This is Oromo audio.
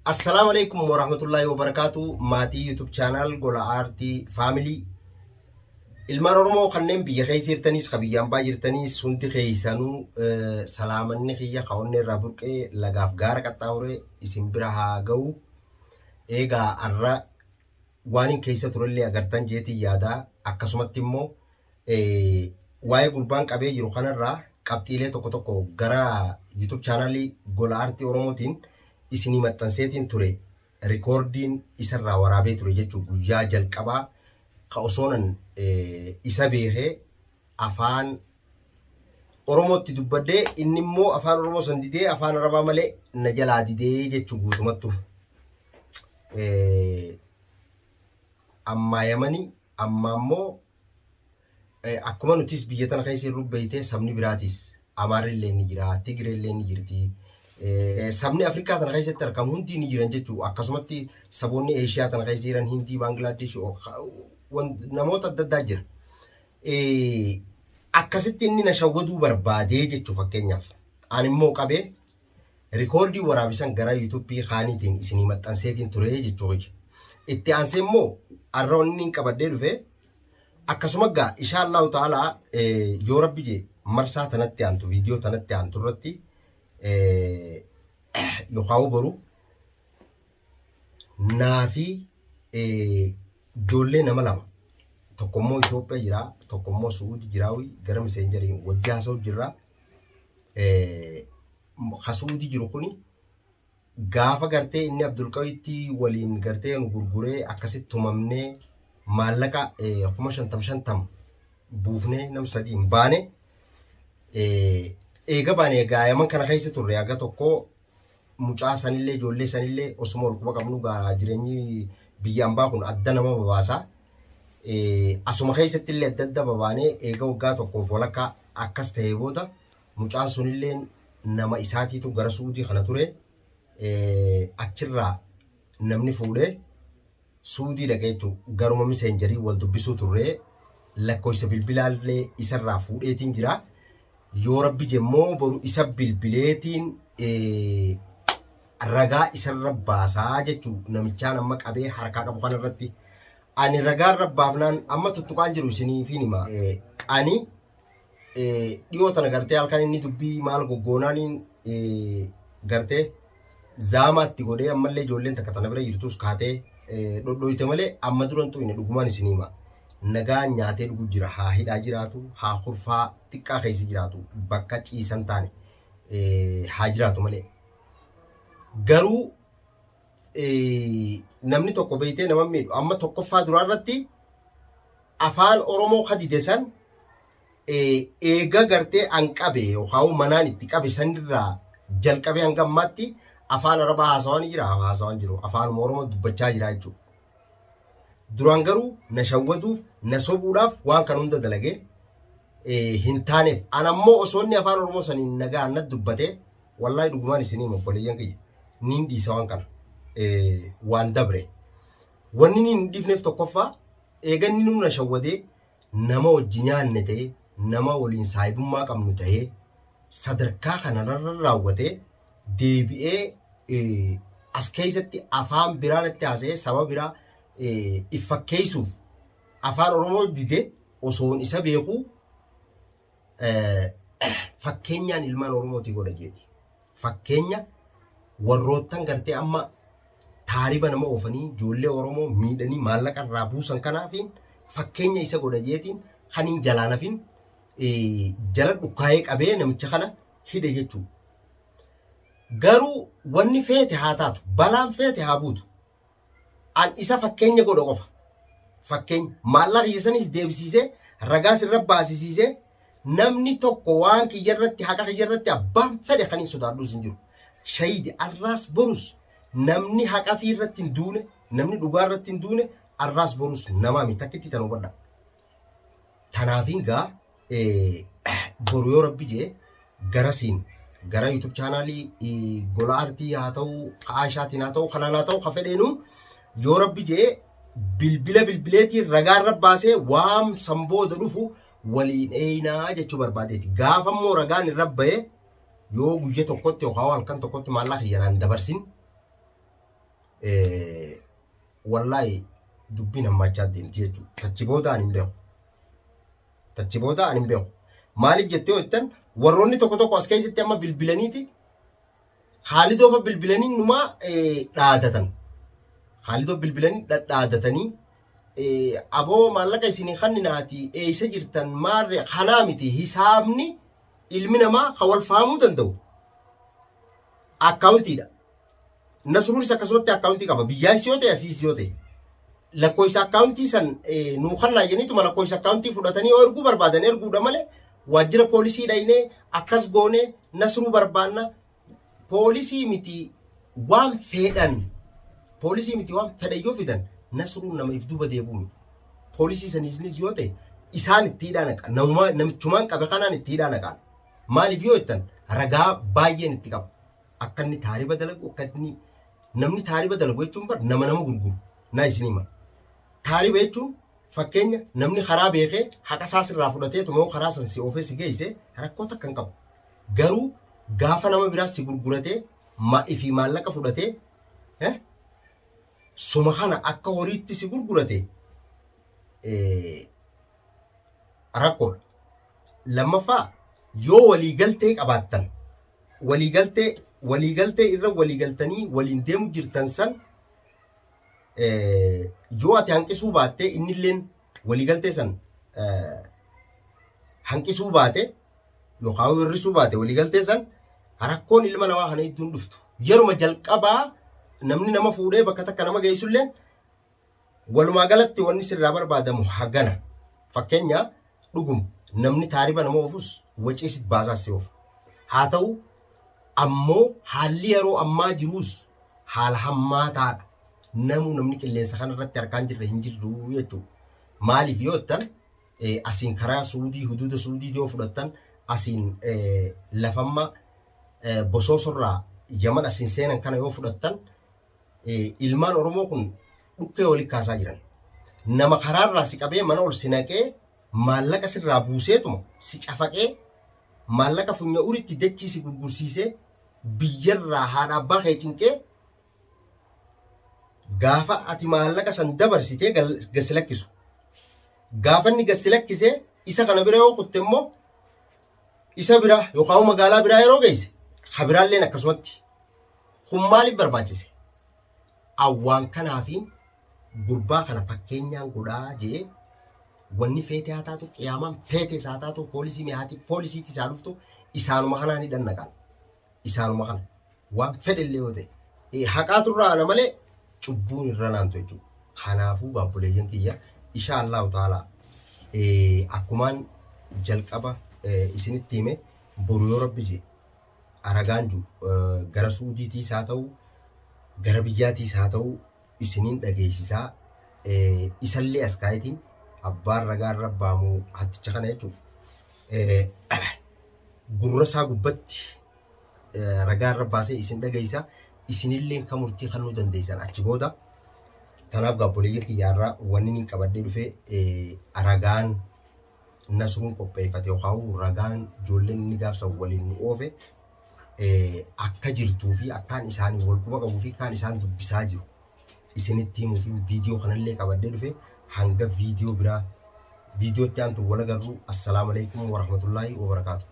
Assalamu alaikum warahmatullahi wabarakatuh. Maatii YouTube channel Gola Artii Family. Ilmaan Oromoo kanneen biyya keessa jirtanis qabiyyaan baa jirtanis hundi keessanuu salaamanni kiyya qaawwanni irraa burqee lagaaf gaara qaxxaamuree isin bira haa ga'u. Eegaa arra waan hin keessa turellee agartan jeetii yaadaa akkasumatti immoo waa'ee gurbaan qabee jiru kanarraa qabxiilee tokko tokko gara YouTube channel Gola Artii Oromootiin isinii maxxanseetiin ture rikoordiin isarraa waraabee ture jechuun guyyaa jalqabaa ka osoonan isa beekee afaan Oromootti dubbadee inni immoo afaan Oromoo san didee afaan Arabaa malee na jalaa didee jechuu guutumattu ammaayamanii amma immoo akkuma nutis biyya tana keessa irru beeytee sabni biraatis Amaarrillee ni jira, Tigreellee ni jirti. Sabni Afrikaa tana keessatti argamu hundi ni jiran jechuudha. Akkasumatti saboonni Eeshiyaa tana keessa jiran Hindii, Baangilaadesh namoota adda addaa jira. Akkasitti inni na shawwaduu barbaadee jechuudha fakkeenyaaf. Ani immoo qabee rikoordii waraabisan gara YouTube kaaniitiin isinii maxxanseetiin ture jechuudha. Itti aansee immoo arroonni qabadhee dhufe akkasuma gaa insha Allahu ta'ala yoo Rabbi jee marsaa tanatti aantu viidiyoo tanatti aantu irratti yookaan boru naafi ijoollee nama lama tokkommoo Itoophiyaa jira tokkommoo Suudii jiraawi gara meseenjeriin wajji haasa'u jirra. Suudii jiru kuni gaafa gartee inni Abdulqawiitti waliin gartee nu gurguree akkasitti tumamnee maallaqa 50,000 buufnee nam sadiin baane eega baane egaa yaman kana keessa turre aga tokko mucaa sanillee ijoollee sanillee osuma ol quba qabnu gaa jireenyi biyya ambaa kun adda nama babaasa. Asuma keessatti illee adda adda babaanee eega waggaa tokkoof walakkaa akkas ta'ee booda mucaan sunillee nama isaatiitu gara Suudii kana ture. Achirraa namni fuudhee Suudii dhaqee jechuun garuma meseenjerii wal dubbisuu turre lakkoofsa bilbilaallee isarraa fuudheetiin jira. Yoo Rabbi jemmoo boru isa bilbileetiin ragaa isarra baasaa jechuun namichaan amma qabee harkaa qabu kanarratti ani ragaa rabbaafnaan amma tuttuqaan jiru isiniif hima. Ani dhiyoo tana gartee halkan inni dubbii maal goggoonaan gartee zaamaatti godhee ammallee ijoolleen takka tana bira jirtus kaatee dhodhooyte malee amma duran tu'ine dhugumaan isin hima. Nagaa nyaatee dhugu jira haa hidhaa jiraatu haa kurfaa xiqqaa keessa jiraatu bakka ciisan taane haa jiraatu malee. Garuu namni tokko beeytee nama miidhu amma tokkoffaa duraa irratti afaan Oromoo kadide san eega gartee an qabe yookaan manaan itti qabe sanirraa jalqabee hanga ammaatti afaan Arabaa haasawaan jira haasawaan jiru afaan Oromoo dubbachaa jira jechuudha. Duraan garuu na shawwaduuf na sobuudhaaf waan kan hunda dalagee hin taaneef an ammoo osoo inni afaan Oromoo saniin nagaa annat dubbate wallahi dhugumaan isinii obboleeyyan kiyya niin dhiisa waan kana waan dabre wanni niin dhiifneef tokkoffaa eeganni nu na shawwadee nama wajji nyaanne ta'ee nama waliin saahibummaa qabnu ta'ee sadarkaa kanarra raawwatee deebi'ee as keessatti afaan biraatti haasa'ee saba biraa ifakkeessuuf afaan Oromoo dide osoon isa beeku fakkeenyaan ilmaan Oromootii godha jeeti. Fakkeenya warroottan gartee amma taariba nama oofanii ijoollee Oromoo miidhanii maallaqa irraa buusan kanaafiin fakkeenya isa godha jeetiin kaniin jalaanafin jala dhukkaa'ee qabee namicha kana hidhe jechuudha. Garuu wanni feete haa taatu balaan feete haa buutu. An isa fakkeenya godha qofa. Fakkeenya maallaqa isanis deebisiisee ragaa sirra baasisiisee namni tokko waan kiyyarratti haqa kiyyarratti abbaan fedhe kan hin sodaadhu hin jiru. Shahidi arraas borus namni haqa fi irratti hin duune namni dhugaa irratti hin duune arraas borus namaa miti takkitti tan hubadha. Tanaafiin gaa boru yoo Rabbi jee garasiin gara YouTube chaanaalii Gola Artii haa ta'u Aashaatiin haa ta'u kanaan haa ta'u ka fedheenu yoo Rabbi jee bilbileetiin ragaa irra baasee waan sambooda dhufu waliin eeyinaa jechuu barbaadeeti. Gaafa immoo ragaan irra bahee yoo guyya tokkotti yookaan halkan tokkotti maallaqa yanaan dabarsin wallahi dubbiin hammachaa deemti jechuudha. Tachi booda ani hin beeku. Maaliif jettee hojjetan warroonni tokko tokko as keessatti amma bilbilaniiti Khaalidoo fa bilbilanii numaa dhaadatan. Khaalidoo bilbilanii dhadhaadatanii aboo maallaqa isinii kanninaati eeysa jirtan maarre kanaa miti hisaabni ilmi namaa kan wal fahamuu danda'u. Akkaawuntiidha. Nasruunis akkasumatti akkaawuntii qaba. Biyyaas yoo ta'e asiis yoo ta'e. Lakkoofsa akkaawuntii san nuu kannaa jeniituma lakkoofsa akkaawuntii fudhatanii yoo erguu barbaadan erguudha malee waajjira poolisii dhaynee akkas goonee Nasruu barbaanna. Poolisii miti waan fedhan. Poolisii miti waan fedhan yoo fidan Nasruun nama if duuba deebi'u. Poolisii sanis yoo ta'e isaan itti hidhaa naqan. Namichumaan qabe kanaan itti hidhaa naqan. Maaliif yoo jettan ragaa baay'een itti qaba. Akka inni taariba dalagu akka inni namni taariba dalagu jechuun bar nama gurguru. Naa isin hima. Taariba jechuun fakkeenya namni karaa beekee haqa isaas irraa fudhatee tumoo karaa san si oofee si geessee rakkoota kan qabu. Garuu gaafa nama biraas si gurguratee fi maallaqa fudhatee suma kana akka horiitti si gurgurate rakkoodha. Lammaffaa yoo waliigaltee qabaattan waliigaltee irra waliigaltanii waliin deemu jirtan san yoo ati hanqisuu baattee innilleen waliigaltee san hanqisuu baate yookaan hir'isuu baate waliigaltee san rakkoon ilma namaa kana ittiin dhuftu. Yeruma jalqabaa namni nama fuudhee bakka takka nama geessulleen walumaa galatti wanni sirraa barbaadamu hagana. Fakkeenya dhugum namni taariba nama oofus waciis baasaas si oofu. Haa ta'u ammoo haalli yeroo ammaa jiruus haala hammaataadha. Namni qilleensa kanarratti harkaan jirre hin jirru jechuudha. Maaliif yoo jettan asiin karaa Suudii huduuda Suudii yoo fudhattan asiin lafamma bosoosorraa Yaman asiin seenan kana yoo fudhattan ilmaan Oromoo kun dhukkee waliin kaasaa jiran. Nama karaarraa si qabee mana ol si naqee maallaqa sirraa buuseetuma si cafaqee maallaqa funya uritti dachii si gurgursiisee biyyarraa haadha abbaa kee cinqee gaafa ati maallaqa san dabarsitee gasi lakkisu. Gaafa inni gasi lakkisee isa kana bira yoo kutte immoo isa bira yookaan magaalaa biraa yeroo geesse kabiraalleen akkasumatti kun maaliif barbaachise? Awwaan kanaafi gurbaa kana fakkeenyaan godhaa jee wanni feetee haa taatu qiyaamaan feetee isaa taatu poolisii mi'aati poolisiitti isaa dhuftu isaanuma kanaan hidhan naqan. Isaanuma kana waan fedhellee yoo ta'e haqaaturraa ana malee cubbuun irra naantu jechuudha. Kanaafuu baabboleeyyan kiyya inshaallahu ta'ala akkumaan jalqaba isinitti hime boru yoo rabbi jee aragaan jiru gara Suudiitiis haa ta'u gara biyyaatiis haa ta'u isiniin dhageessisaa isallee as kaayitiin abbaan ragaan rabbaamuu hatticha kana jechuudha. Gurra isaa gubbatti ragaan rabbaasee isin dhageessisaa isinilleen kan murtii kannuu dandeessan achi booda. Tanaaf gaabboleeyyan kiyyaarraa wanni inni qabadhee dhufee ragaan Nasruun qopheeffate yookaan ragaan ijoolleen inni gaafsa waliin nu oofe akka jirtuu fi akkaan isaanii wal quba qabuu fi akkaan isaan dubbisaa jiru isinitti himuu fi viidiyoo kanallee qabadhee dhufe hanga viidiyoo biraa viidiyootti aantu wal agarru. Assalaamu alaikum warahmatullaahi wabarakaatu.